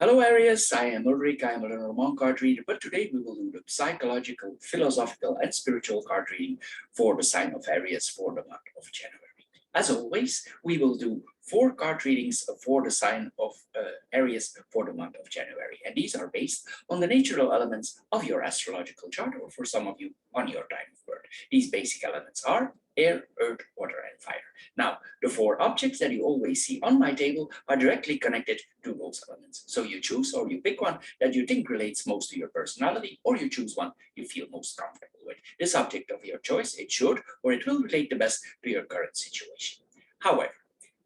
Hello Aries, I am Ulrich, I am a Lenormand card reader, but today we will do the psychological, philosophical, and spiritual card reading for the sign of Aries for the month of January. As always, we will do 4 card readings for the sign of Aries for the month of January, and these are based on the natural elements of your astrological chart, or for some of you, on your time of birth. These basic elements are air, earth, water, and fire. Now, the 4 objects that you always see on my table are directly connected to those elements. So you choose or you pick one that you think relates most to your personality, or you choose one you feel most comfortable with. This object of your choice, it should or it will relate the best to your current situation. However,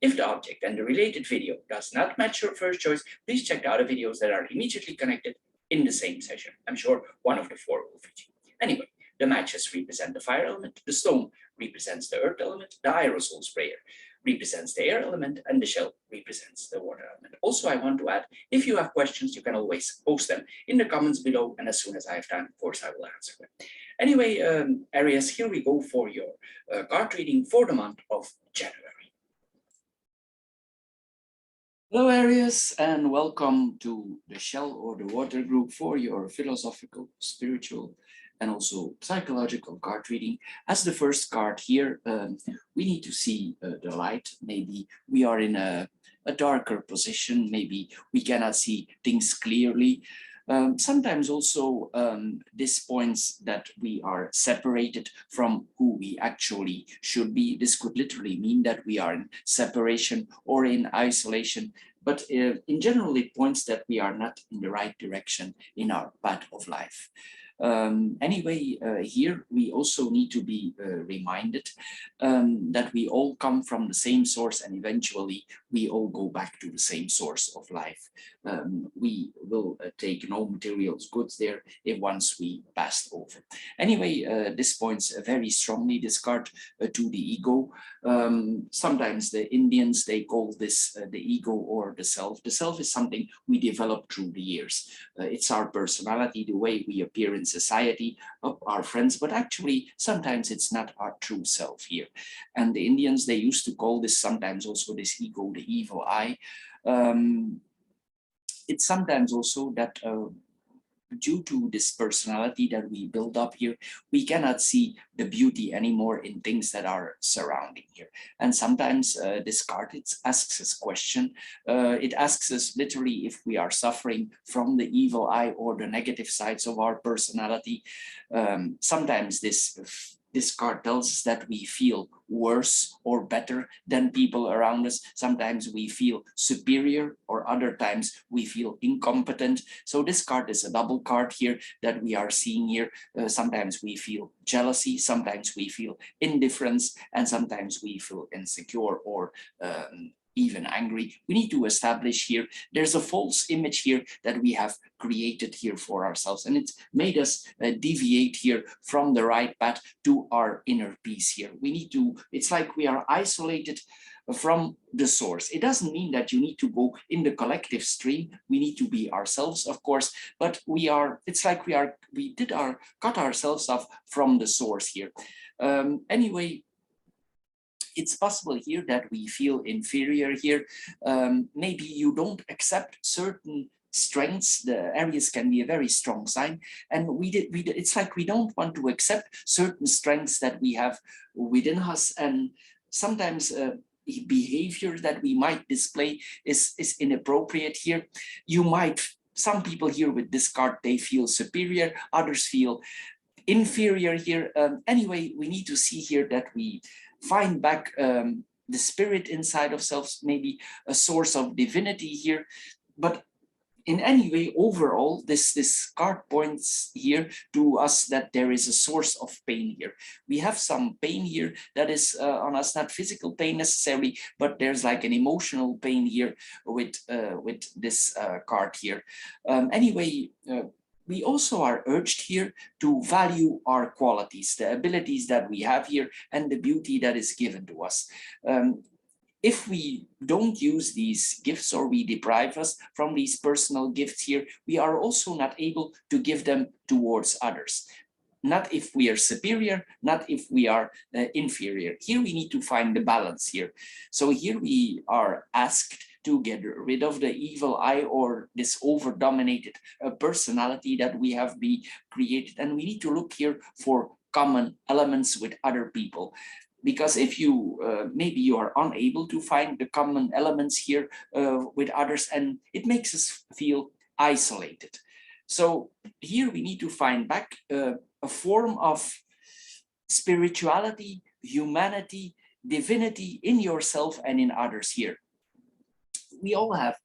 if the object and the related video does not match your first choice, please check the other videos that are immediately connected in the same session. I'm sure one of the 4 will fit you. Anyway, the matches represent the fire element, the stone represents the earth element, the aerosol sprayer represents the air element, and the shell represents the water element. Also, I want to add, if you have questions, you can always post them in the comments below, and as soon as I have time, of course, I will answer them. Anyway, Aries, here we go for your card reading for the month of January. Hello Aries, and welcome to the shell or the water group for your philosophical, spiritual, and also psychological card reading. As the first card here, we need to see the light. Maybe we are in a darker position, maybe we cannot see things clearly. Sometimes also this points that we are separated from who we actually should be. This could literally mean that we are in separation or in isolation, but in general it points that we are not in the right direction in our path of life. Anyway, here we also need to be reminded that we all come from the same source, and eventually we all go back to the same source of life. We will take no materials goods there if once we passed over. Anyway, this points very strongly, this card, to the ego. Sometimes the Indians, they call this the ego or the self. The self is something we develop through the years. It's our personality, the way we appear in society, our friends, but actually sometimes it's not our true self here. And the Indians, they used to call this sometimes also this ego, the evil eye. It's sometimes also that due to this personality that we build up here, we cannot see the beauty anymore in things that are surrounding here. And sometimes this card, it asks us question. It asks us literally if we are suffering from the evil eye or the negative sides of our personality. Sometimes this card tells us that we feel worse or better than people around us. Sometimes we feel superior, or other times we feel incompetent. So this card is a double card here that we are seeing here. Sometimes we feel jealousy, sometimes we feel indifference, and sometimes we feel insecure or even angry. We need to establish here, there's a false image here that we have created here for ourselves, and it's made us deviate here from the right path to our inner peace here. We need to, it's like we are isolated from the source. It doesn't mean that you need to go in the collective stream. We need to be ourselves, of course, but we are, it's like we cut ourselves off from the source here. Anyway, it's possible here that we feel inferior here. Maybe you don't accept certain strengths. The Aries can be a very strong sign, and it's like we don't want to accept certain strengths that we have within us, and sometimes behavior that we might display is inappropriate here. You might, some people here with this card, they feel superior, others feel inferior here. Anyway, we need to see here that we find back the spirit inside of selves, maybe a source of divinity here. But in any way, overall, this card points here to us that there is a source of pain here. We have some pain here that is on us, not physical pain necessarily, but there's like an emotional pain here with this card here. Anyway, we also are urged here to value our qualities, the abilities that we have here, and the beauty that is given to us. If we don't use these gifts, or we deprive us from these personal gifts here, we are also not able to give them towards others. Not if we are superior, not if we are inferior. Here we need to find the balance here. So here we are asked to get rid of the evil eye or this over-dominated personality that we have been created. And we need to look here for common elements with other people. Because if you maybe you are unable to find the common elements here with others, and it makes us feel isolated. So here we need to find back a form of spirituality, humanity, divinity in yourself and in others here. We all have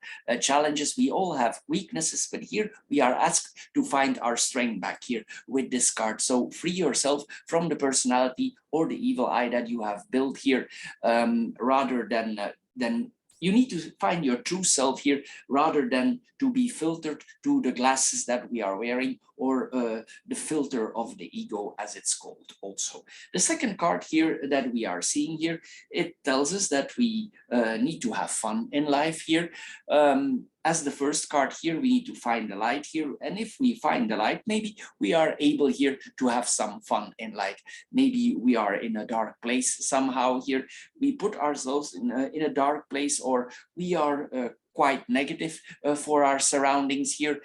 challenges, we all have weaknesses, but here we are asked to find our strength back here with this card. So free yourself from the personality or the evil eye that you have built here, rather than you need to find your true self here, rather than to be filtered to the glasses that we are wearing, or the filter of the ego, as it's called also. The second card here that we are seeing here, it tells us that we need to have fun in life here. As the first card here, we need to find the light here. And if we find the light, maybe we are able here to have some fun in life. Maybe we are in a dark place somehow here. We put ourselves in a dark place, or we are quite negative for our surroundings here.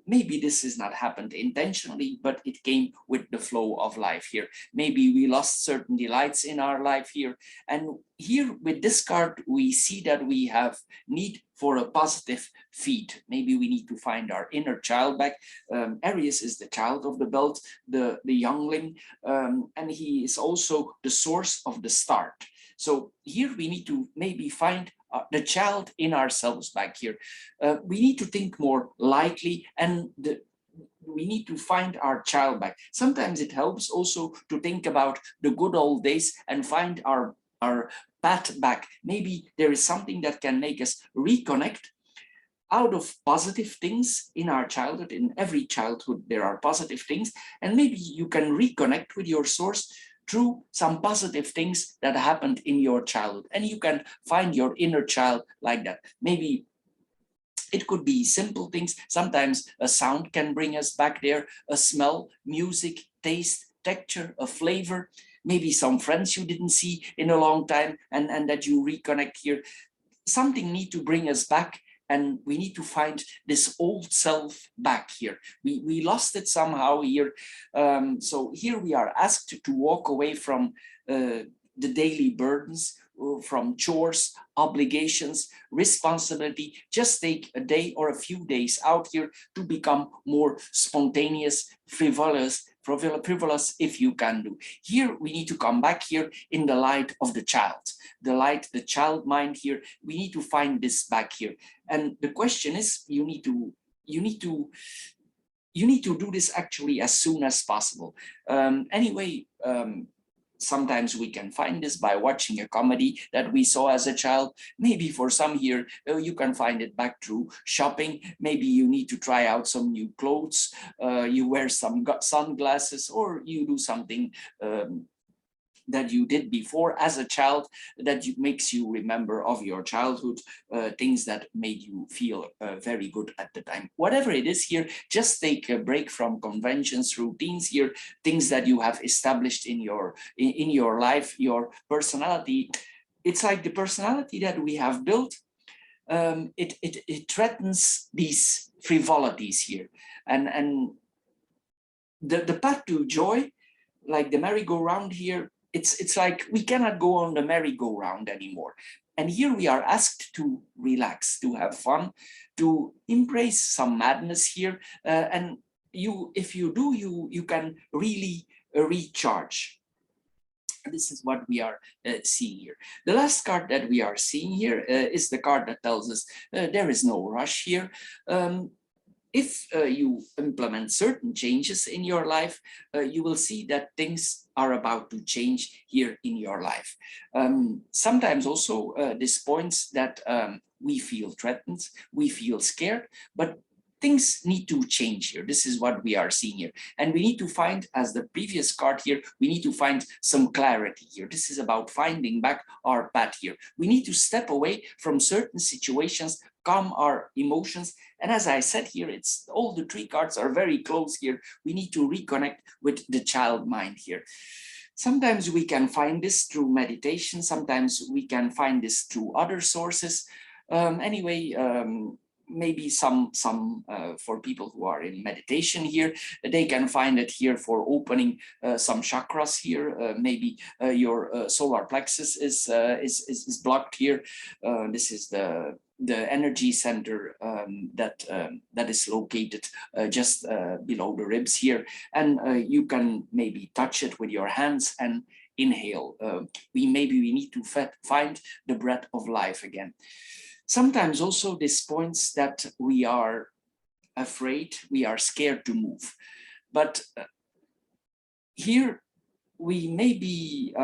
Maybe this has not happened intentionally, but it came with the flow of life here. Maybe we lost certain delights in our life here. And here with this card, we see that we have need for a positive feed. Maybe we need to find our inner child back. Aries is the child of the belt, the youngling, and he is also the source of the start. So here we need to maybe find the child in ourselves back here. We need to think more lightly, and we need to find our child back. Sometimes it helps also to think about the good old days and find our path back. Maybe there is something that can make us reconnect out of positive things in our childhood. In every childhood there are positive things, and maybe you can reconnect with your source through some positive things that happened in your childhood, and you can find your inner child like that. Maybe it could be simple things. Sometimes a sound can bring us back there, a smell, music, taste, texture, a flavor, maybe some friends you didn't see in a long time, and that you reconnect here. Something need to bring us back, and we need to find this old self back here. We lost it somehow here. So here we are asked to walk away from the daily burdens, from chores, obligations, responsibility. Just take a day or a few days out here to become more spontaneous, frivolous if you can do. Here we need to come back here in the light of the child, the child mind here. We need to find this back here. And the question is, you need to do this actually as soon as possible. Sometimes we can find this by watching a comedy that we saw as a child. Maybe for some here, you can find it back through shopping. Maybe you need to try out some new clothes. You wear some sunglasses, or you do something that you did before as a child that makes you remember of your childhood, things that made you feel very good at the time. Whatever it is here, just take a break from conventions, routines here, things that you have established in your life, your personality. It's like the personality that we have built. It threatens these frivolities here, and the path to joy, like the merry-go-round here, it's like we cannot go on the merry-go-round anymore. And here we are asked to relax, to have fun, to embrace some madness here. And if you do, you can really recharge. This is what we are seeing here. The last card that we are seeing here is the card that tells us there is no rush here. If you implement certain changes in your life, you will see that things are about to change here in your life. Sometimes also this points that we feel threatened, we feel scared, but things need to change here. This is what we are seeing here. And we need to find, as the previous card here, we need to find some clarity here. This is about finding back our path here. We need to step away from certain situations, calm our emotions. And as I said here, it's all the three cards are very close here. We need to reconnect with the child mind here. Sometimes we can find this through meditation. Sometimes we can find this through other sources. Anyway, maybe some for people who are in meditation here, they can find it here for opening some chakras here. Maybe your solar plexus is blocked here. This is the energy center that is located just below the ribs here, and you can maybe touch it with your hands and inhale. We need to find the breath of life again. Sometimes also this points that we are afraid, we are scared to move. But here we may be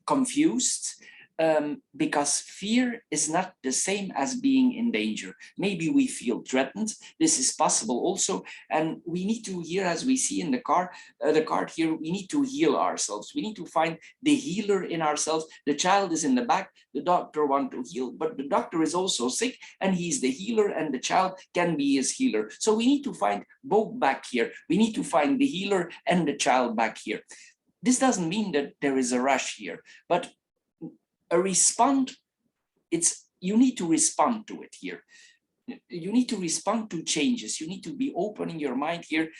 confused because fear is not the same as being in danger. Maybe we feel threatened. This is possible also. And we need to here, as we see in the card here, we need to heal ourselves. We need to find the healer in ourselves. The child is in the back. The doctor wants to heal, but the doctor is also sick and he's the healer and the child can be his healer. So we need to find both back here. We need to find the healer and the child back here. This doesn't mean that there is a rush here, but a you need to respond to it here. You need to respond to changes. You need to be open in your mind here.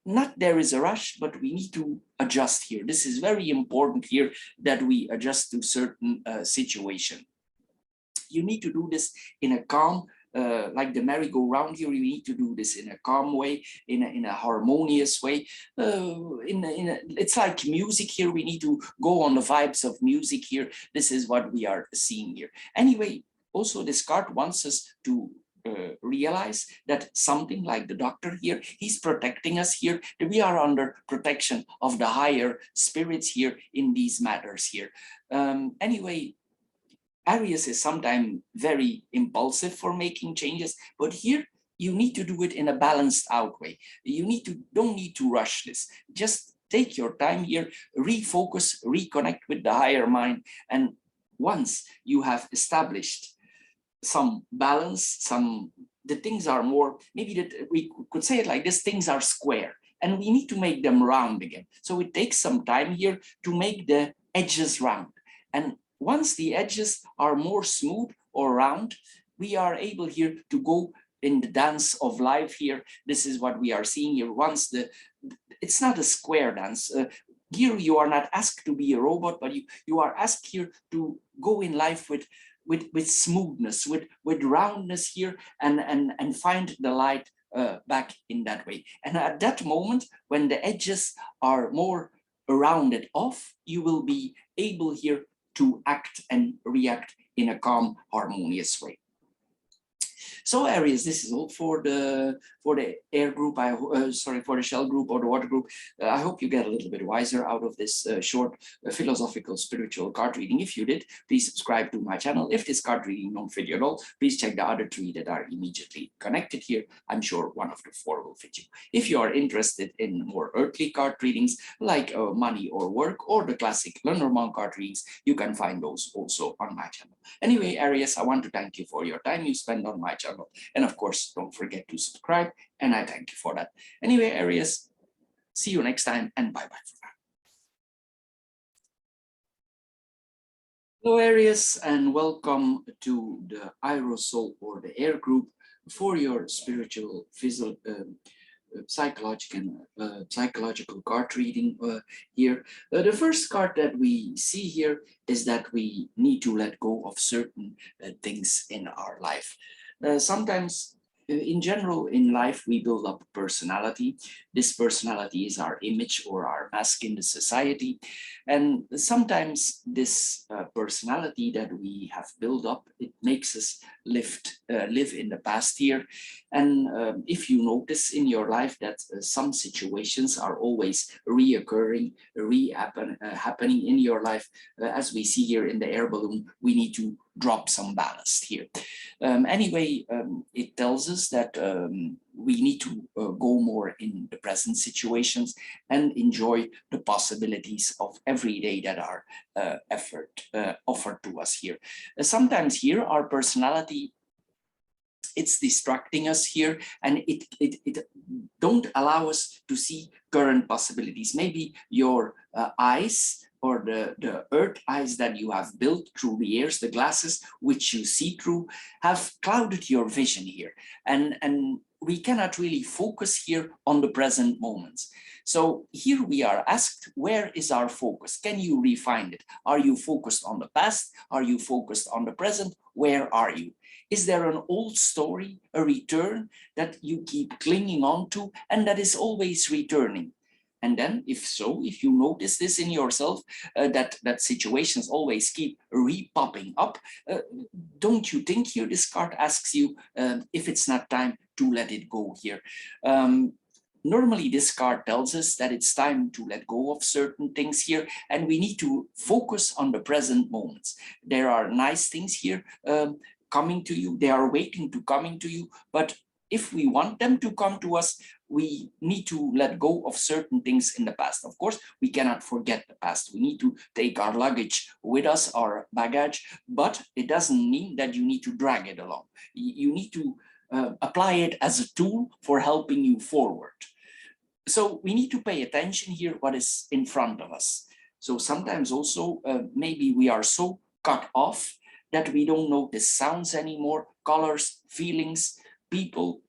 Not there is a rush, but we need to adjust here. This is very important here that we adjust to certain situation. You need to do this in a calm, like the merry-go-round here, you need to do this in a calm way, in a harmonious way. It's like music here. We need to go on the vibes of music here. This is what we are seeing here. Anyway, also this card wants us to realize that something like the doctor here, he's protecting us here, that we are under protection of the higher spirits here in these matters here. Anyway, Aries is sometimes very impulsive for making changes, but here you need to do it in a balanced out way. You don't need to rush this. Just take your time here, refocus, reconnect with the higher mind. And once you have established some balance, the things are more, maybe that we could say it like this, things are square and we need to make them round again. So it takes some time here to make the edges round. And once the edges are more smooth or round, we are able here to go in the dance of life here. This is what we are seeing here. Once it's not a square dance. Here you are not asked to be a robot, but you are asked here to go in life with smoothness, with roundness here, and find the light back in that way. And at that moment, when the edges are more rounded off, you will be able here to act and react in a calm, harmonious way. So Aries, this is all for the air group. For the shell group or the water group. I hope you get a little bit wiser out of this short philosophical spiritual card reading. If you did, please subscribe to my channel. If this card reading don't fit you at all, please check the other 3 that are immediately connected here. I'm sure one of the 4 will fit you. If you are interested in more earthly card readings like money or work or the classic Lenormand card readings, you can find those also on my channel. Anyway, Aries, I want to thank you for your time you spend on my channel. And of course, don't forget to subscribe, and I thank you for that. Anyway, Aries, see you next time, and bye-bye for now. Hello, Aries, and welcome to the Aerosol or the air group for your spiritual, physical, psychological card reading here. The first card that we see here is that we need to let go of certain things in our life. Sometimes in general in life we build up personality. This personality is our image or our mask in the society, and sometimes this personality that we have built up, it makes us live in the past here. And if you notice in your life that some situations are always reoccurring, happening in your life, as we see here in the air balloon, we need to drop some ballast here. Anyway, it tells us that we need to go more in the present situations and enjoy the possibilities of every day that are offered to us here. Sometimes here our personality, it's distracting us here, and it don't allow us to see current possibilities. Maybe your eyes or the earth eyes that you have built through the years, the glasses which you see through, have clouded your vision here. And we cannot really focus here on the present moments. So here we are asked, where is our focus? Can you refine it? Are you focused on the past? Are you focused on the present? Where are you? Is there an old story, a return that you keep clinging on to and that is always returning? And then, if so, if you notice this in yourself, that situations always keep re-popping up, don't you think here this card asks you if it's not time to let it go here? Normally, this card tells us that it's time to let go of certain things here, and we need to focus on the present moments. There are nice things here coming to you. They are waiting to coming to you, but if we want them to come to us, we need to let go of certain things in the past. Of course, we cannot forget the past. We need to take our luggage with us, our baggage, but it doesn't mean that you need to drag it along. You need to apply it as a tool for helping you forward. So we need to pay attention here what is in front of us. So sometimes also maybe we are so cut off that we don't notice sounds anymore, colors, feelings, people,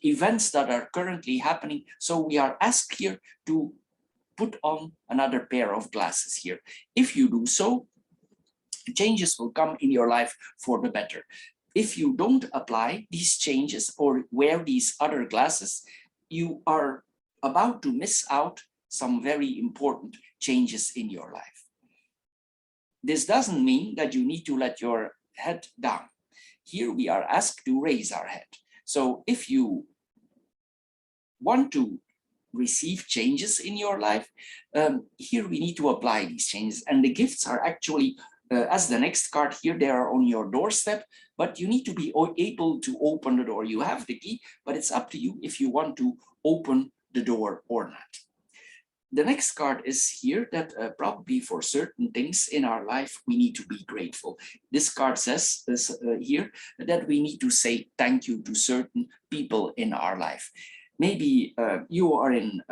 events that are currently happening. So we are asked here to put on another pair of glasses here. If you do so, changes will come in your life for the better. If you don't apply these changes or wear these other glasses, you are about to miss out some very important changes in your life. This doesn't mean that you need to let your head down. Here we are asked to raise our head. So if you want to receive changes in your life, here we need to apply these changes. And the gifts are actually, as the next card here, they are on your doorstep, but you need to be able to open the door. You have the key, but it's up to you if you want to open the door or not. The next card is here that probably for certain things in our life, we need to be grateful. This card says this, here that we need to say thank you to certain people in our life. Maybe you are in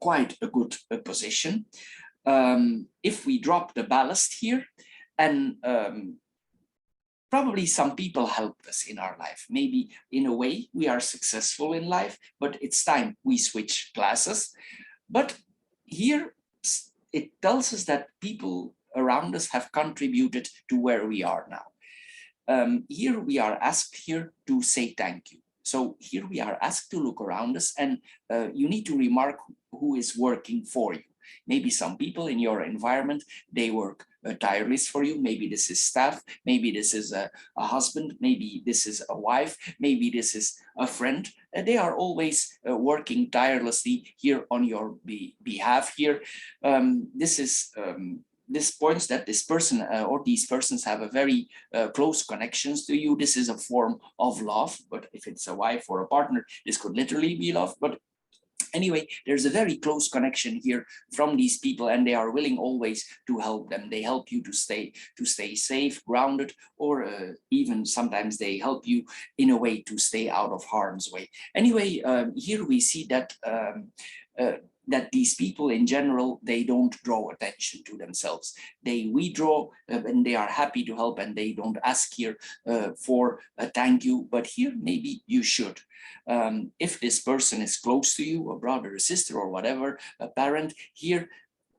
quite a good position. If we drop the ballast here, and probably some people helped us in our life. Maybe in a way we are successful in life, but it's time we switch classes. But here it tells us that people around us have contributed to where we are now. Here we are asked here to say thank you. So here we are asked to look around us, and you need to remark who is working for you. Maybe some people in your environment, they work tireless for you. Maybe this is staff, maybe this is a husband, maybe this is a wife, maybe this is a friend. They are always working tirelessly here on your behalf here. This points that this person or these persons have a very close connections to you. This is a form of love, but if it's a wife or a partner, this could literally be love. But anyway, there's a very close connection here from these people, and they are willing always to help them. They help you to stay safe, grounded, or even sometimes they help you in a way to stay out of harm's way. Anyway, here we see that that these people in general, they don't draw attention to themselves. They withdraw and they are happy to help, and they don't ask here for a thank you, but here maybe you should. If this person is close to you, a brother, a sister, or whatever, a parent, here,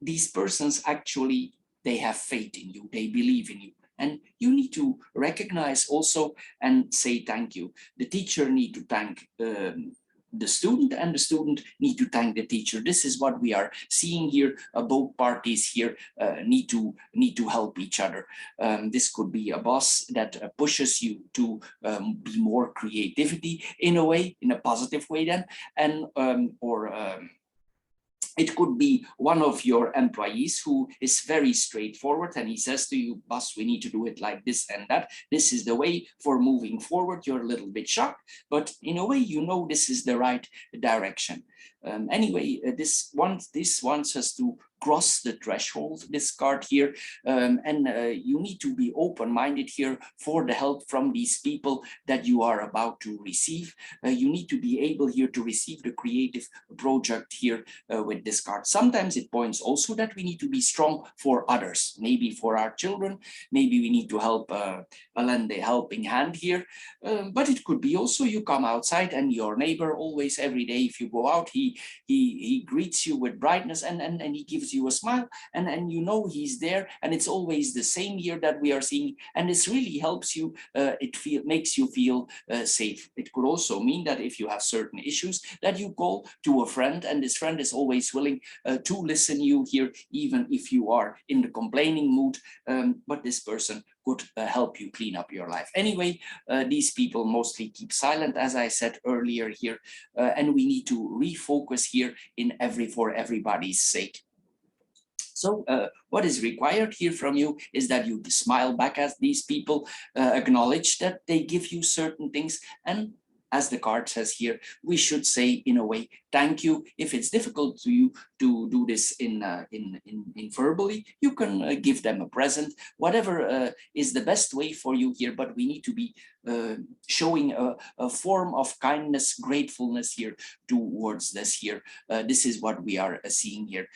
these persons actually, they have faith in you, they believe in you. And you need to recognize also and say thank you. The teacher need to thank the student, and the student need to thank the teacher. This is what we are seeing here. Both parties here need to help each other. This could be a boss that pushes you to be more creativity in a way, in a positive way then, and it could be one of your employees who is very straightforward, and he says to you, boss, we need to do it like this and that. This is the way for moving forward. You're a little bit shocked, but in a way, you know this is the right direction. Anyway, this wants us to cross the threshold, this card here, and you need to be open-minded here for the help from these people that you are about to receive. You need to be able here to receive the creative project here with this card. Sometimes it points also that we need to be strong for others, maybe for our children, maybe we need to help lend a helping hand here, but it could be also you come outside and your neighbor always every day if you go out, he greets you with brightness and he gives you a smile, and you know he's there, and it's always the same here that we are seeing, and this really helps you. Makes you feel safe. It could also mean that if you have certain issues that you call to a friend, and this friend is always willing to listen you here, even if you are in the complaining mood, but this person could help you clean up your life. Anyway, these people mostly keep silent, as I said earlier here, and we need to refocus here for everybody's sake. So what is required here from you is that you smile back at these people, acknowledge that they give you certain things, and as the card says here, we should say in a way, thank you. If it's difficult to you to do this in verbally, you can give them a present, whatever is the best way for you here, but we need to be showing a form of kindness, gratefulness here towards this here. This is what we are seeing here.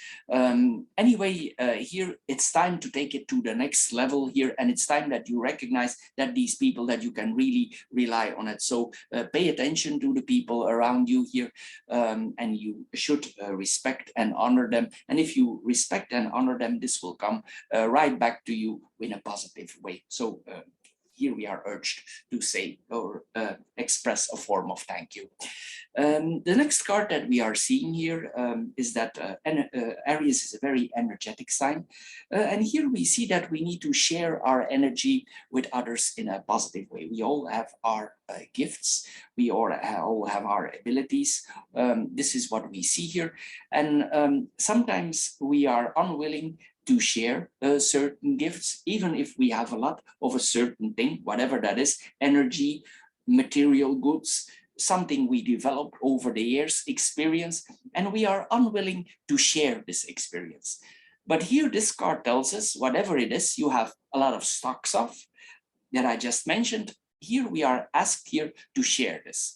Anyway, here it's time to take it to the next level here, and it's time that you recognize that these people that you can really rely on it. So pay attention to the people around you here, and you should respect and honor them. And if you respect and honor them, this will come right back to you in a positive way. So here we are urged to say or express a form of thank you. The next card that we are seeing here is that Aries is a very energetic sign. And here we see that we need to share our energy with others in a positive way. We all have our gifts. We all have our abilities. This is what we see here. And sometimes we are unwilling to share certain gifts, even if we have a lot of a certain thing, whatever that is, energy, material goods, something we developed over the years, experience, and we are unwilling to share this experience. But here this card tells us, whatever it is you have a lot of stocks of that I just mentioned, here we are asked here to share this.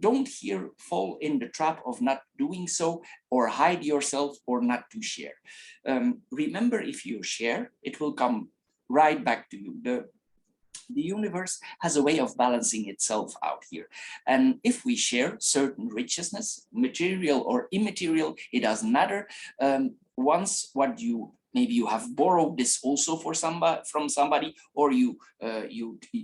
Don't here fall in the trap of not doing so, or hide yourself, or not to share. Remember, if you share, it will come right back to you. The universe has a way of balancing itself out here. And if we share certain richness, material or immaterial, it doesn't matter. Once what you maybe you have borrowed this also for somebody from somebody, or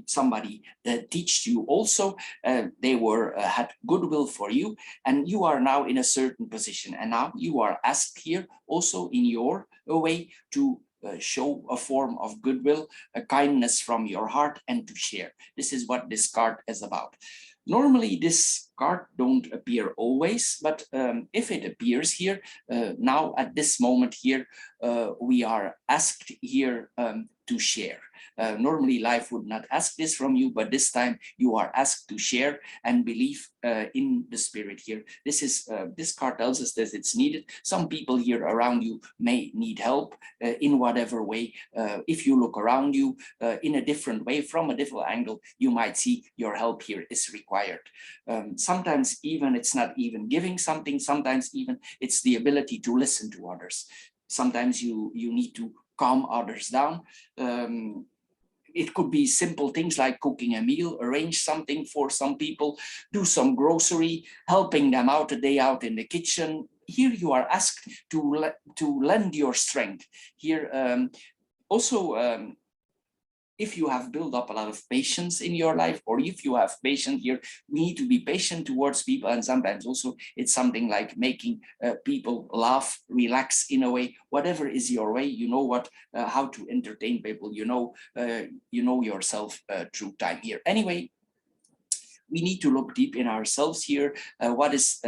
somebody that teached you also. They had goodwill for you, and you are now in a certain position. And now you are asked here also in your way to show a form of goodwill, a kindness from your heart, and to share. This is what this card is about. Normally, this card don't appear always, but if it appears here, now at this moment here, we are asked here to share. Normally, life would not ask this from you, but this time you are asked to share and believe in the spirit here. This card tells us that it's needed. Some people here around you may need help in whatever way. If you look around you in a different way, from a different angle, you might see your help here is required. Sometimes even it's not even giving something. Sometimes even it's the ability to listen to others. Sometimes you need to calm others down. It could be simple things like cooking a meal, arrange something for some people, do some grocery, helping them out a day out in the kitchen. Here you are asked to lend your strength. Here also, if you have built up a lot of patience in your life, or if you have patience here, we need to be patient towards people. And sometimes also it's something like making people laugh, relax in a way, whatever is your way, you know what, how to entertain people, you know yourself through time here. Anyway, we need to look deep in ourselves here, what is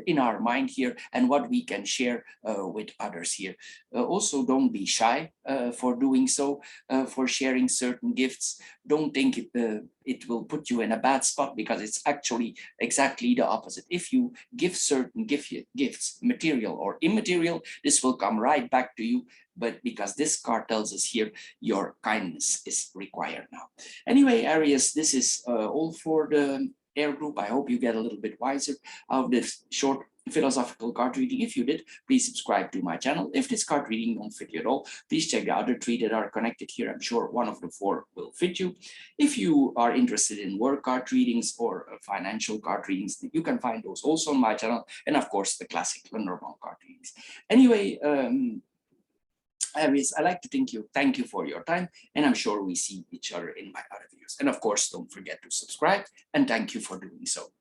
in our mind here, and what we can share with others here. Also, don't be shy for doing so, for sharing certain gifts. don't think it will put you in a bad spot, because it's actually exactly the opposite. If you give certain gifts, material or immaterial, this will come right back to you. But because this card tells us here, your kindness is required now. Anyway, Aries, this is all for the air group. I hope you get a little bit wiser out of this short philosophical card reading. If you did, please subscribe to my channel. If this card reading don't fit you at all, please check the other three that are connected here. I'm sure one of the four will fit you. If you are interested in work card readings or financial card readings, you can find those also on my channel. And of course, the classic Lenormand card readings. Anyway, Aries, I'd like to thank you for your time, and I'm sure we see each other in my other videos. And of course, don't forget to subscribe, and thank you for doing so.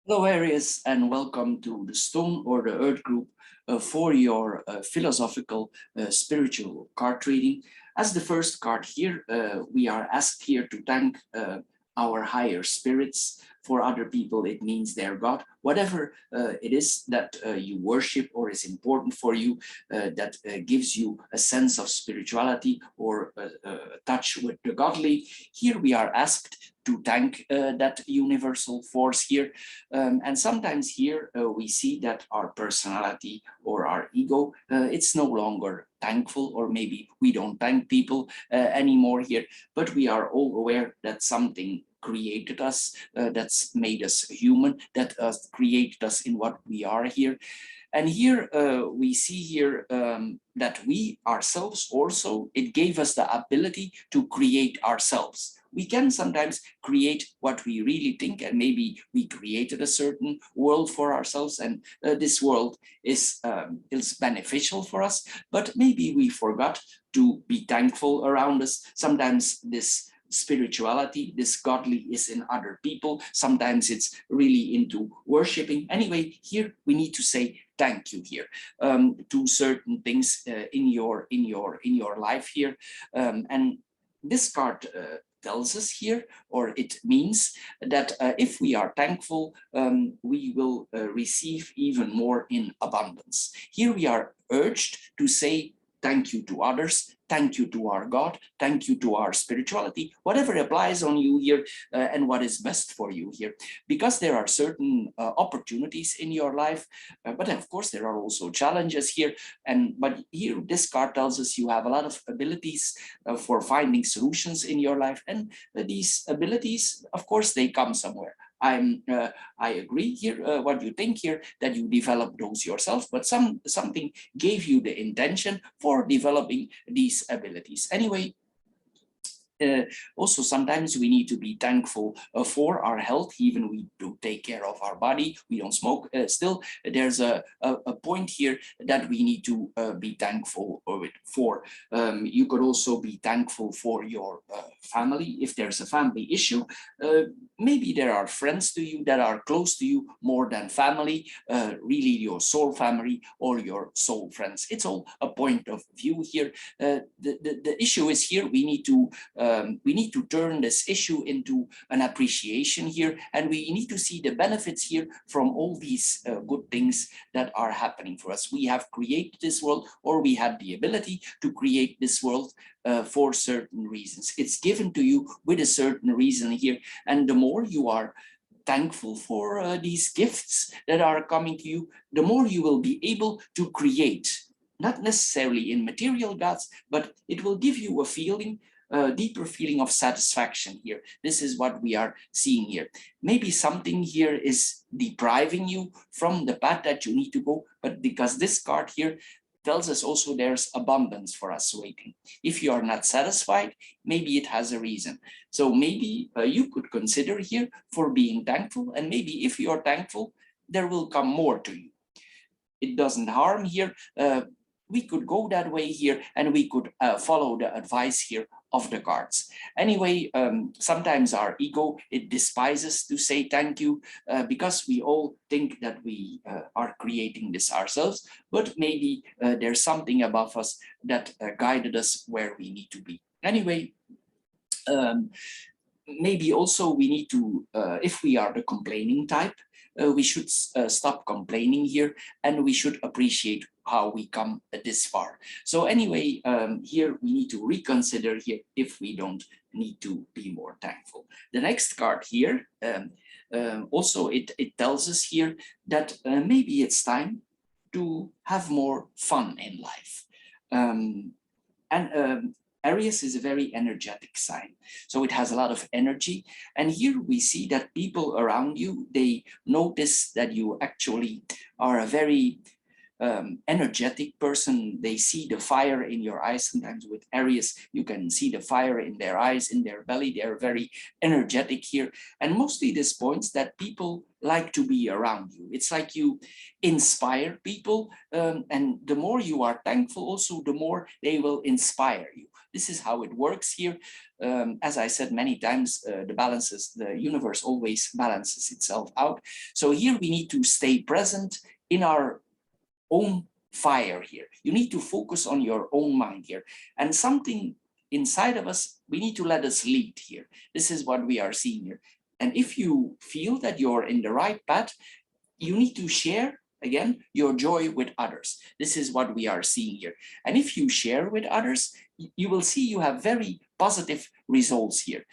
Hello, Aries, and welcome to the Stone or the Earth group for your philosophical, spiritual card reading. As the first card here, we are asked here to thank our higher spirits. For other people, it means their God. Whatever it is that you worship or is important for you, that gives you a sense of spirituality or touch with the godly. Here we are asked to thank that universal force here. And sometimes here we see that our personality or our ego, it's no longer thankful, or maybe we don't thank people anymore here, but we are all aware that something created us, that's made us human, that created us in what we are here. And here we see here that we ourselves also, it gave us the ability to create ourselves. We can sometimes create what we really think, and maybe we created a certain world for ourselves, and this world is beneficial for us, but maybe we forgot to be thankful around us. Sometimes this spirituality, this godly, is in other people. Sometimes it's really into worshiping. Anyway, here we need to say thank you here to certain things in your life here. And this card tells us here, or it means that if we are thankful, we will receive even more in abundance. Here we are urged to say thank you to others, thank you to our God, thank you to our spirituality, whatever applies on you here and what is best for you here. Because there are certain opportunities in your life, but of course there are also challenges here. But here this card tells us you have a lot of abilities for finding solutions in your life. And these abilities, of course, they come somewhere. I agree here, what you think here, that you develop those yourself, but something gave you the intention for developing these abilities. Anyway, also sometimes we need to be thankful for our health. Even we do take care of our body, we don't smoke, still there's a point here that we need to be thankful for. You could also be thankful for your family. If there's a family issue, maybe there are friends to you that are close to you more than family, really your soul family or your soul friends. It's all a point of view here. The issue is here we need to turn this issue into an appreciation here, and we need to see the benefits here from all these good things that are happening for us. We have created this world, or we had the ability to create this world for certain reasons. It's given to you with a certain reason here, and the more you are thankful for these gifts that are coming to you, the more you will be able to create, not necessarily in material goods, but it will give you a feeling, a deeper feeling of satisfaction here. This is what we are seeing here. Maybe something here is depriving you from the path that you need to go, but because this card here tells us also there's abundance for us waiting. If you are not satisfied, maybe it has a reason. So maybe you could consider here for being thankful, and maybe if you are thankful, there will come more to you. It doesn't harm here. We could go that way here, and we could follow the advice here of the cards. Anyway, sometimes our ego, it despises to say thank you because we all think that we are creating this ourselves, but maybe there's something above us that guided us where we need to be. Anyway, maybe also we need to, if we are the complaining type, we should stop complaining here, and we should appreciate how we come this far. So anyway, here we need to reconsider here if we don't need to be more thankful. The next card here, also it tells us here that maybe it's time to have more fun in life. And Aries is a very energetic sign, so it has a lot of energy. And here we see that people around you, they notice that you actually are a very energetic person. They see the fire in your eyes. Sometimes with Aries, you can see the fire in their eyes, in their belly. They're very energetic here. And mostly this points that people like to be around you. It's like you inspire people. And the more you are thankful, also, the more they will inspire you. This is how it works here. As I said many times, the universe always balances itself out. So here we need to stay present in our own fire here. You need to focus on your own mind here. And something inside of us, we need to let us lead here. This is what we are seeing here. And if you feel that you're in the right path, you need to share, again, your joy with others. This is what we are seeing here. And if you share with others, you will see you have very positive results here.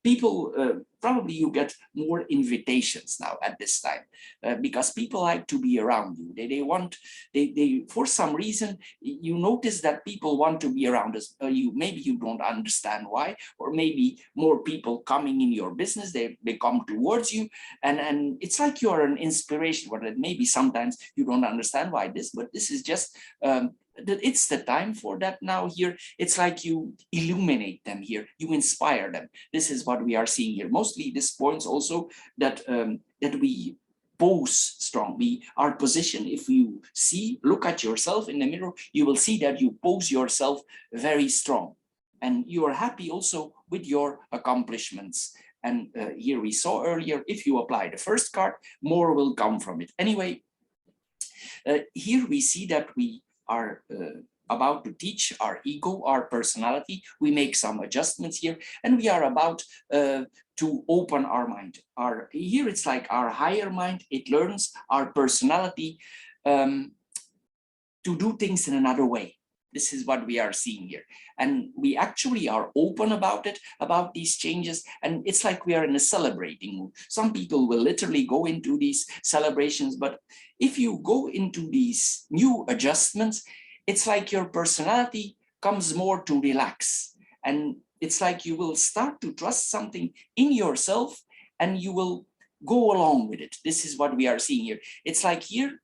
People, probably you get more invitations now at this time, because people like to be around you. They for some reason, you notice that people want to be around us. Maybe you don't understand why, or maybe more people coming in your business, they come towards you, and it's like you're an inspiration. But maybe sometimes you don't understand why this, but this is just it's the time for that now here. It's like you illuminate them here, you inspire them. This is what we are seeing here. Mostly this points also that that we pose strong. Our position, if you look at yourself in the mirror, you will see that you pose yourself very strong, and you are happy also with your accomplishments. And here we saw earlier, if you apply the first card, more will come from it. Anyway, here we see that we are about to teach our ego, our personality. We make some adjustments here, and we are about to open our mind. Here it's like our higher mind, it learns our personality to do things in another way. This is what we are seeing here. And we actually are open about it, about these changes. And it's like we are in a celebrating mood. Some people will literally go into these celebrations, but if you go into these new adjustments, it's like your personality comes more to relax. And it's like you will start to trust something in yourself, and you will go along with it. This is what we are seeing here. It's like here,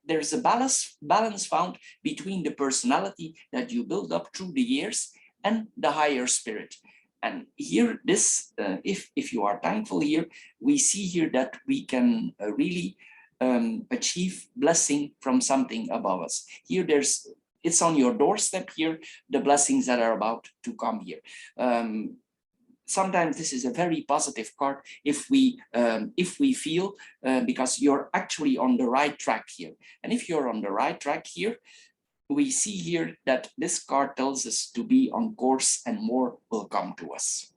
there's a balance found between the personality that you build up through the years and the higher spirit. And here, this, if you are thankful here, we see here that we can really achieve blessing from something above us. Here, it's on your doorstep here, the blessings that are about to come here. Sometimes this is a very positive card if we feel, because you're actually on the right track here. And if you're on the right track here, we see here that this card tells us to be on course, and more will come to us.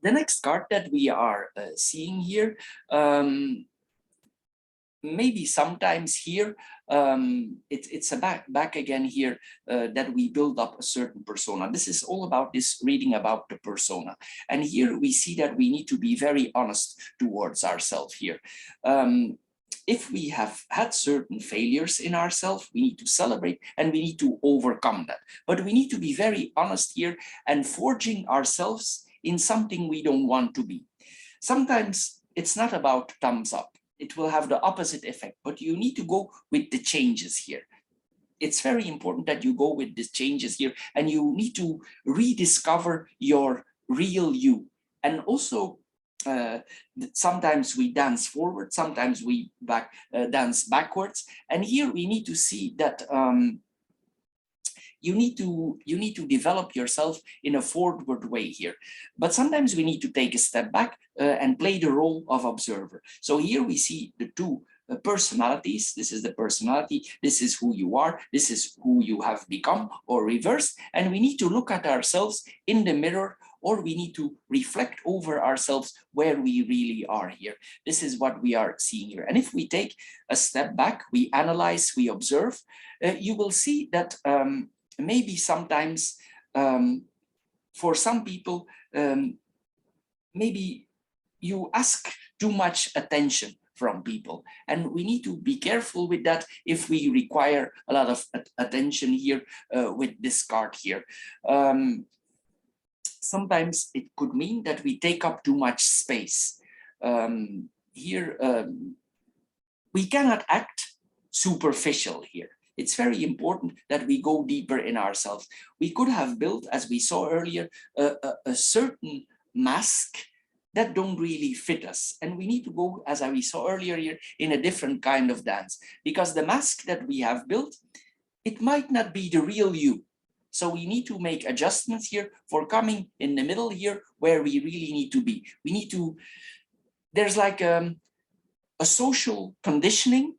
The next card that we are seeing here, maybe sometimes here, it's a back again here, that we build up a certain persona. This is all about this reading about the persona. And here we see that we need to be very honest towards ourselves here. If we have had certain failures in ourselves, we need to celebrate and we need to overcome that. But we need to be very honest here and forging ourselves in something we don't want to be. Sometimes it's not about thumbs up. It will have the opposite effect, but you need to go with the changes here. It's very important that you go with the changes here, and you need to rediscover your real you. And also, sometimes we dance forward, sometimes we dance backwards. And here we need to see that you need to develop yourself in a forward way here. But sometimes we need to take a step back and play the role of observer. So here we see the two personalities. This is the personality. This is who you are. This is who you have become, or reversed. And we need to look at ourselves in the mirror or we need to reflect over ourselves where we really are here. This is what we are seeing here. And if we take a step back, we analyze, we observe, you will see that maybe sometimes for some people, maybe you ask too much attention from people, and we need to be careful with that if we require a lot of attention here with this card here. Sometimes it could mean that we take up too much space. Here, we cannot act superficial here. It's very important that we go deeper in ourselves. We could have built, as we saw earlier, a certain mask that don't really fit us. And we need to go, as we saw earlier here, in a different kind of dance, because the mask that we have built, it might not be the real you. So we need to make adjustments here for coming in the middle here where we really need to be. We need to, there's like a social conditioning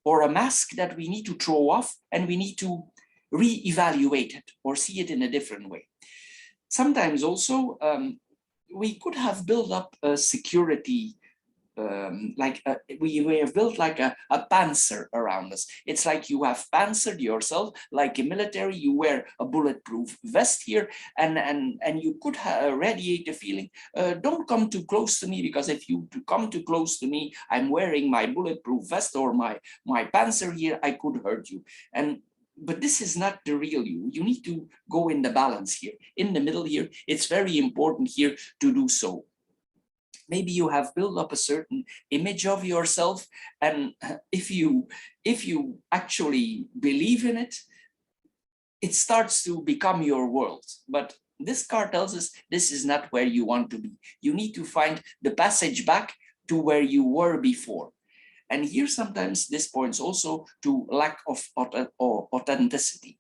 or a mask that we need to throw off, and we need to re-evaluate it or see it in a different way. Sometimes also, we could have built up a security, we have built like a panzer around us. It's like you have panzered yourself, like in military, you wear a bulletproof vest here, and you could radiate the feeling, don't come too close to me, because if you come too close to me, I'm wearing my bulletproof vest or my panzer here, I could hurt you. But this is not the real you. You need to go in the balance here, in the middle here. It's very important here to do so. Maybe you have built up a certain image of yourself, and if you actually believe in it, it starts to become your world. But this card tells us this is not where you want to be. You need to find the passage back to where you were before. And here sometimes this points also to lack of authenticity.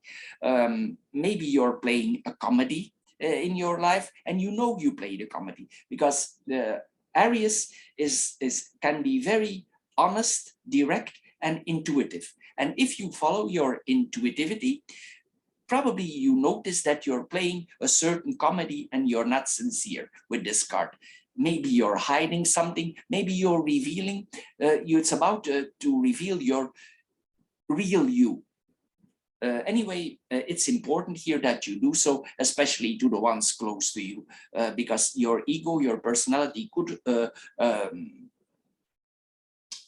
Maybe you're playing a comedy in your life, and you know you played a comedy, because the Aries can be very honest, direct, and intuitive. And if you follow your intuitivity, probably you notice that you're playing a certain comedy and you're not sincere with this card. Maybe you're hiding something, maybe you're revealing, it's about to reveal your real you. Anyway, it's important here that you do so, especially to the ones close to you, because your ego, your personality could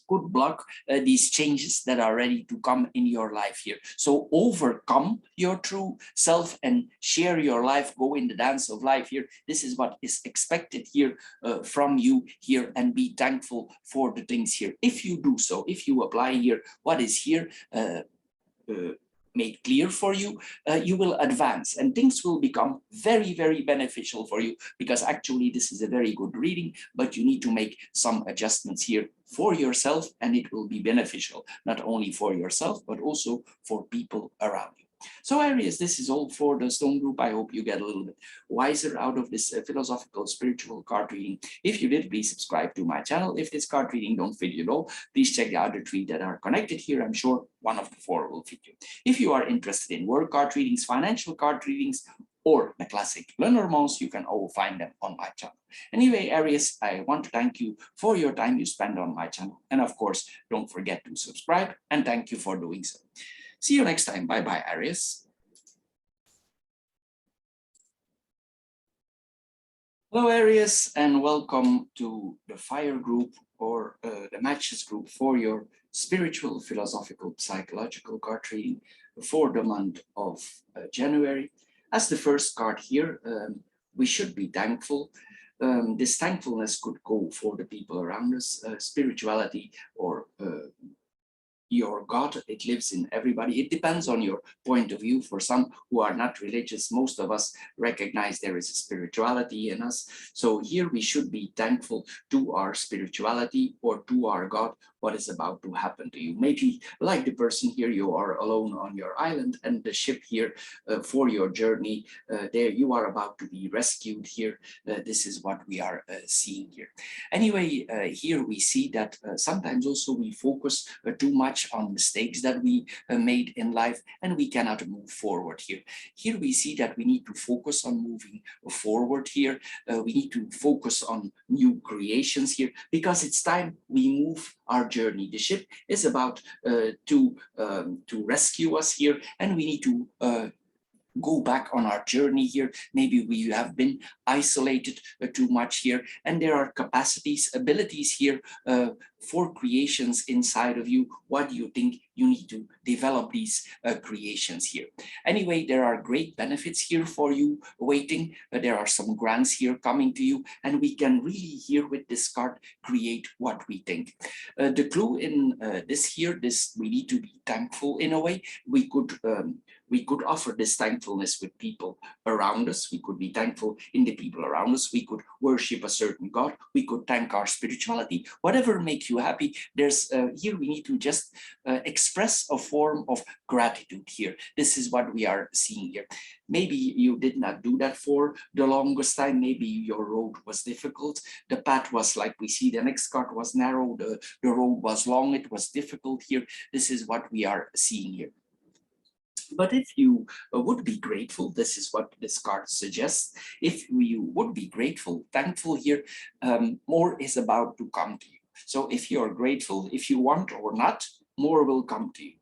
block these changes that are ready to come in your life here. So overcome your true self and share your life, go in the dance of life here. This is what is expected here from you here, and be thankful for the things here. If you do so, if you apply here what is here made clear for you, you will advance, and things will become very, very beneficial for you, because actually this is a very good reading, but you need to make some adjustments here for yourself, and it will be beneficial, not only for yourself, but also for people around you. So Aries, this is all for the Stone Group. I hope you get a little bit wiser out of this philosophical, spiritual card reading. If you did, please subscribe to my channel. If this card reading don't fit you at all, please check the other three that are connected here. I'm sure one of the four will fit you. If you are interested in work card readings, financial card readings, or the classic Lenormands, you can all find them on my channel. Anyway, Aries, I want to thank you for your time you spend on my channel. And of course, don't forget to subscribe, and thank you for doing so. See you next time. Bye-bye, Aries. Hello, Aries, and welcome to the Fire Group, or the Matches Group, for your spiritual, philosophical, psychological card reading for the month of January. As the first card here, we should be thankful. This thankfulness could go for the people around us, spirituality, or your God. It lives in everybody. It depends on your point of view. For some who are not religious, most of us recognize there is a spirituality in us. So here we should be thankful to our spirituality, or to our God, what is about to happen to you. Maybe like the person here, you are alone on your island, and the ship here for your journey, there you are about to be rescued here. This is what we are seeing here. Anyway, here we see that sometimes also we focus too much on mistakes that we made in life, and we cannot move forward here. Here we see that we need to focus on moving forward here. We need to focus on new creations here, because it's time we move our journey. The ship is about to rescue us here, and we need to go back on our journey here. Maybe we have been isolated too much here, and there are capacities, abilities here for creations inside of you. What do you think? You need to develop these creations here. Anyway, there are great benefits here for you waiting. There are some grants here coming to you, and we can really here with this card create what we think. The clue in this here, we need to be thankful in a way. We could offer this thankfulness with people around us. We could be thankful in the people around us. We could worship a certain God. We could thank our spirituality. Whatever makes you happy, there's here we need to just express a form of gratitude here. This is what we are seeing here. Maybe you did not do that for the longest time. Maybe your road was difficult. The path was, like we see, the next card was narrow. The road was long. It was difficult here. This is what we are seeing here. But if you would be grateful, this is what this card suggests. If you would be grateful, thankful here, more is about to come to you. So if you're grateful, if you want or not, more will come to you.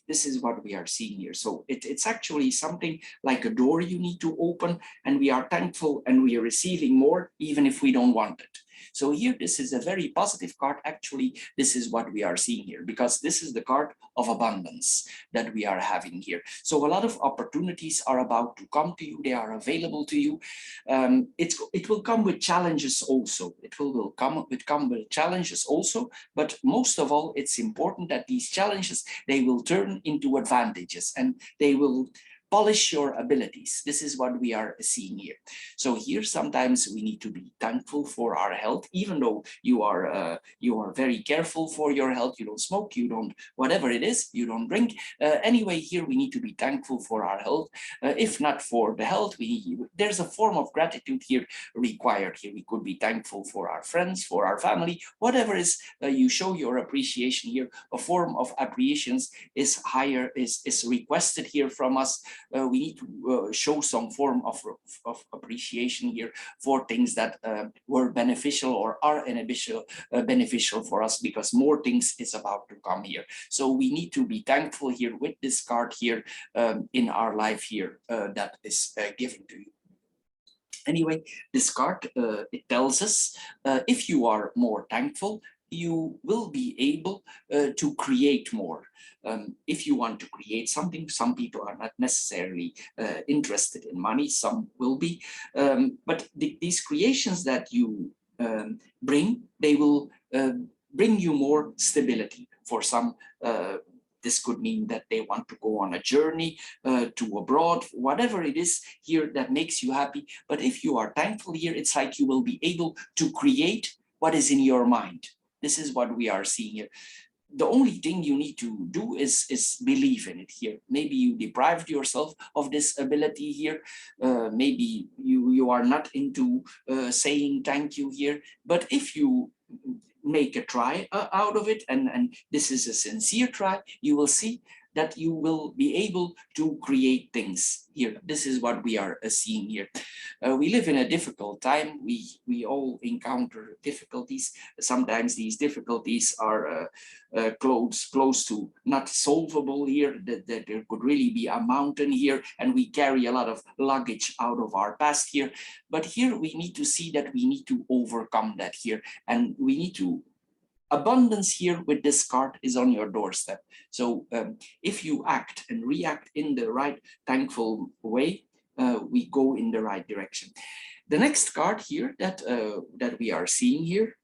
This is what we are seeing here. So it's actually something like a door you need to open, and we are thankful and we are receiving more, even if we don't want it. So here, this is a very positive card. Actually, this is what we are seeing here, because this is the card of abundance that we are having here. So a lot of opportunities are about to come to you. They are available to you. It will come with challenges also. It will come with challenges also. But most of all, it's important that these challenges, they will turn into advantages, and they will polish your abilities. This is what we are seeing here. So here, sometimes we need to be thankful for our health, even though you are very careful for your health. You don't smoke, you don't, whatever it is, you don't drink. Anyway, here we need to be thankful for our health. If not for the health, there's a form of gratitude here required. Here we could be thankful for our friends, for our family, whatever is you show your appreciation here. A form of appreciation is requested here from us. We need to show some form of appreciation here for things that were beneficial or are beneficial for us, because more things is about to come here. So we need to be thankful here with this card here in our life here that is given to you. Anyway, this card, it tells us if you are more thankful, you will be able to create more. If you want to create something, some people are not necessarily interested in money, some will be, but these creations that you bring, they will bring you more stability. For some, this could mean that they want to go on a journey to abroad, whatever it is here that makes you happy. But if you are thankful here, it's like you will be able to create what is in your mind. This is what we are seeing here. The only thing you need to do is believe in it here. Maybe you deprived yourself of this ability here. Maybe you are not into saying thank you here. But if you make a try out of it, and this is a sincere try, you will see that you will be able to create things here. This is what we are seeing here. We live in a difficult time. We all encounter difficulties. Sometimes these difficulties are close to not solvable here, that there could really be a mountain here, and we carry a lot of luggage out of our past here. But here we need to see that we need to overcome that here, and we need to abundance here with this card is on your doorstep. So if you act and react in the right thankful way, we go in the right direction. The next card here that we are seeing here,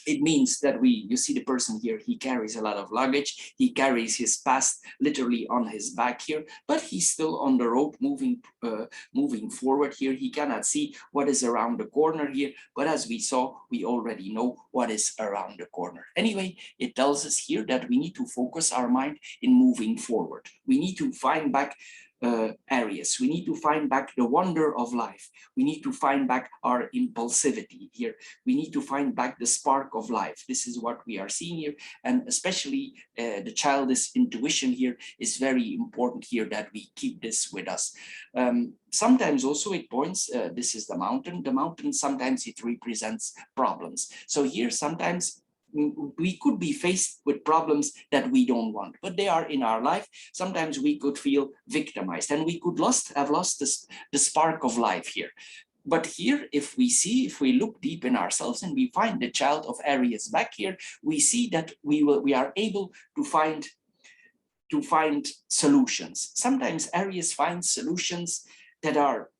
It means that you see the person here, he carries a lot of luggage, he carries his past literally on his back here, but he's still on the road moving forward here. He cannot see what is around the corner here, but as we saw, we already know what is around the corner. Anyway, it tells us here that we need to focus our mind in moving forward. We need to find back Aries. We need to find back the wonder of life. We need to find back our impulsivity here. We need to find back the spark of life. This is what we are seeing here. And especially the childish intuition here is very important here, that we keep this with us. Sometimes also it points, this is the mountain. The mountain, sometimes it represents problems. So here sometimes we could be faced with problems that we don't want, but they are in our life. Sometimes we could feel victimized and we could have lost the spark of life here. But here, if we look deep in ourselves and we find the child of Aries back here, we see that we are able to find solutions. Sometimes Aries finds solutions that are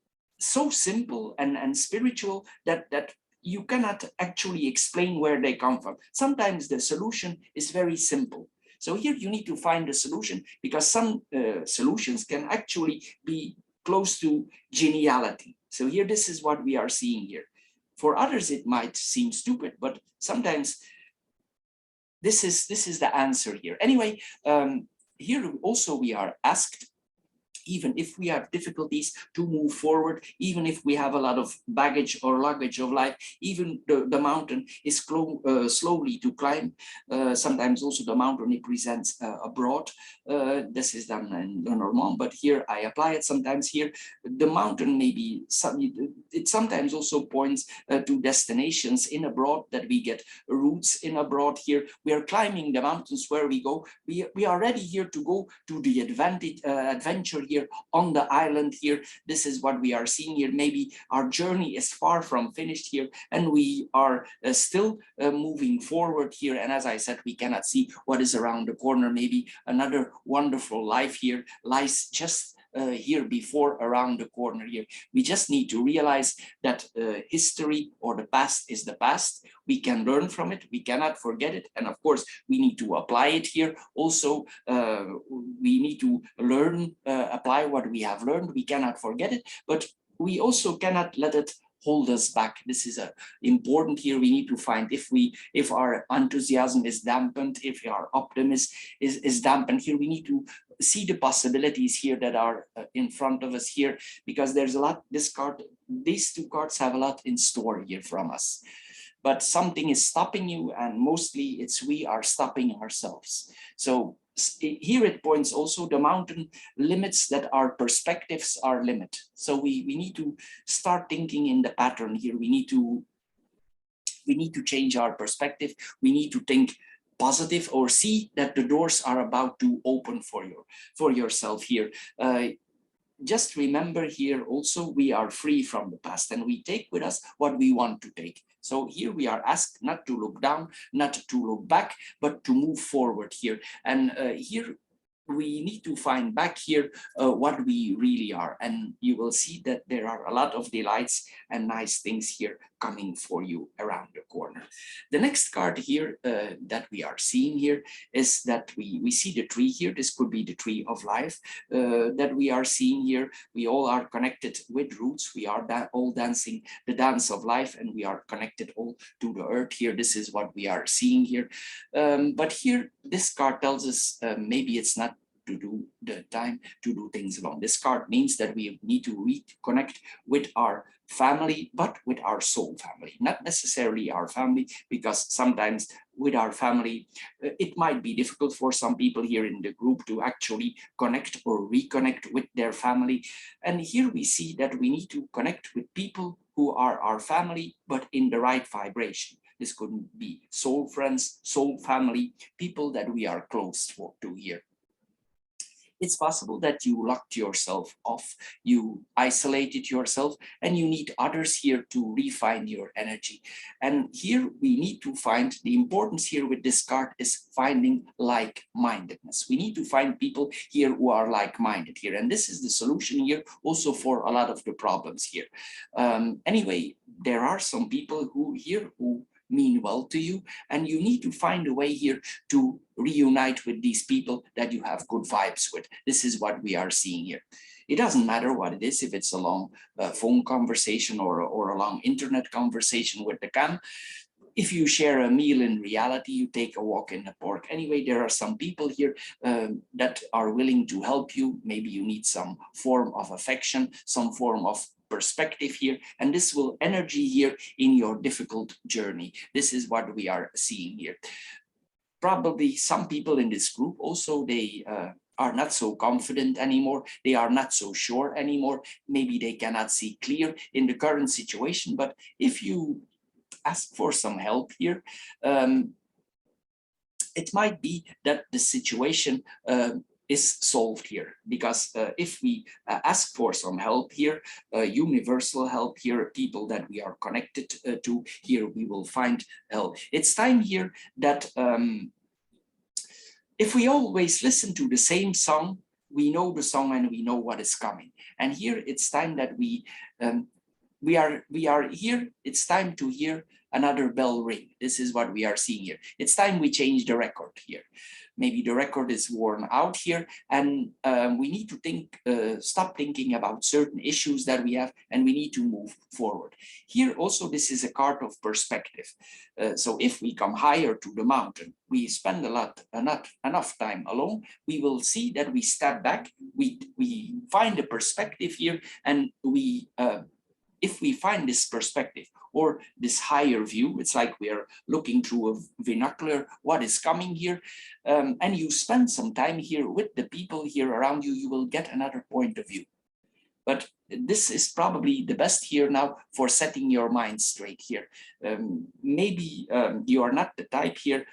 so simple and spiritual that you cannot actually explain where they come from. Sometimes the solution is very simple. So here you need to find a solution, because some solutions can actually be close to geniality. So here, this is what we are seeing here. For others, it might seem stupid, but sometimes this is the answer here. Anyway, here also we are asked, even if we have difficulties to move forward, even if we have a lot of baggage or luggage of life, even the mountain is slowly to climb. Sometimes also the mountain represents abroad. This is done in Lenormand, but here I apply it sometimes here. The mountain maybe, it sometimes also points to destinations in abroad, that we get roots in abroad here. We are climbing the mountains where we go. We are ready here to go to the adventure here on the island here. This is what we are seeing here. Maybe our journey is far from finished here, and we are still moving forward here. And as I said, we cannot see what is around the corner. Maybe another wonderful life here lies just here before, around the corner here. We just need to realize that history or the past is the past. We can learn from it, we cannot forget it, and of course we need to apply it here. Also, we need to learn, apply what we have learned. We cannot forget it, but we also cannot let it hold us back. This is important here. We need to find, if our enthusiasm is dampened, if our optimism is dampened here, we need to see the possibilities here that are in front of us here, because there's a lot. These two cards have a lot in store here from us, but something is stopping you, and mostly it's we are stopping ourselves. So here it points also, the mountain limits that our perspectives are limited. So we need to start thinking in the pattern here. We need to change our perspective. We need to think positive, or see that the doors are about to open for yourself here. Just remember here also, we are free from the past, and we take with us what we want to take. So here we are asked not to look down, not to look back, but to move forward here. And here we need to find back here what we really are. And you will see that there are a lot of delights and nice things here coming for you around the corner. The next card here that we are seeing here is that we see the tree here. This could be the tree of life that we are seeing here. We all are connected with roots. We are all dancing the dance of life, and we are connected all to the earth here. This is what we are seeing here. But here, this card tells us maybe it's not to do the time to do things alone. This card means that we need to reconnect with our family, but with our soul family, not necessarily our family, because sometimes with our family, it might be difficult for some people here in the group to actually connect or reconnect with their family. And here we see that we need to connect with people who are our family, but in the right vibration. This could be soul friends, soul family, people that we are close to here. It's possible that you locked yourself off, you isolated yourself, and you need others here to refine your energy. And here we need to find, the importance here with this card is finding like-mindedness. We need to find people here who are like-minded here. And this is the solution here also for a lot of the problems here. Anyway, there are some people who mean well to you, and you need to find a way here to reunite with these people that you have good vibes with. This is what we are seeing here. It doesn't matter what it is, if it's a long phone conversation or a long internet conversation with the cam. If you share a meal in reality, you take a walk in the park. Anyway, there are some people here that are willing to help you. Maybe you need some form of affection, some form of perspective here, and this will energy here in your difficult journey. This is what we are seeing here. Probably some people in this group also, they are not so confident anymore. They are not so sure anymore. Maybe they cannot see clear in the current situation, but if you ask for some help here, it might be that the situation is solved here, because if we ask for some help here, universal help here, people that we are connected to here, we will find help. It's time here that if we always listen to the same song, we know the song and we know what is coming. And here it's time that we are here. It's time to hear another bell ring. This is what we are seeing here. It's time we change the record here. Maybe the record is worn out here, and we need to stop thinking about certain issues that we have, and we need to move forward. Here also, this is a card of perspective. So if we come higher to the mountain, we spend not enough time alone, we will see that we step back, we find a perspective here, and if we find this perspective or this higher view, it's like we are looking through a binocular, what is coming here, and you spend some time here with the people here around you, you will get another point of view. But this is probably the best here now for setting your mind straight here. Maybe you are not the type here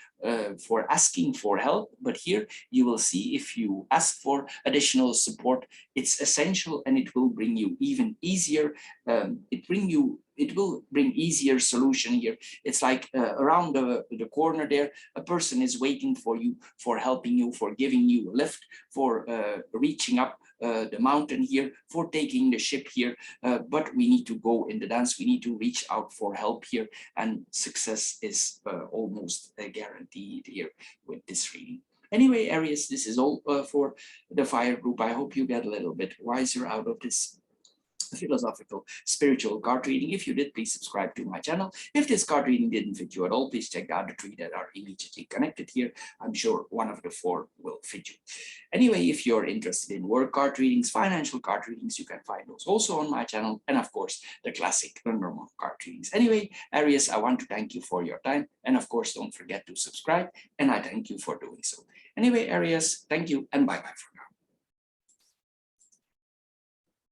for asking for help, but here you will see if you ask for additional support, it's essential, and it will bring you even easier. It will bring easier solution here. It's like around the corner there, a person is waiting for you, for helping you, for giving you a lift, for reaching up the mountain here, for taking the ship here. But we need to go in the dance. We need to reach out for help here, and success is almost guaranteed here with this reading. Anyway, Aries, this is all for the fire group. I hope you get a little bit wiser out of this philosophical, spiritual card reading. If you did, please subscribe to my channel. If this card reading didn't fit you at all, please check out the three that are immediately connected here. I'm sure one of the four will fit you. Anyway, if you're interested in work card readings, financial card readings, you can find those also on my channel. And of course, the classic Lenormand card readings. Anyway, Aries, I want to thank you for your time. And of course, don't forget to subscribe. And I thank you for doing so. Anyway, Aries, thank you and bye-bye.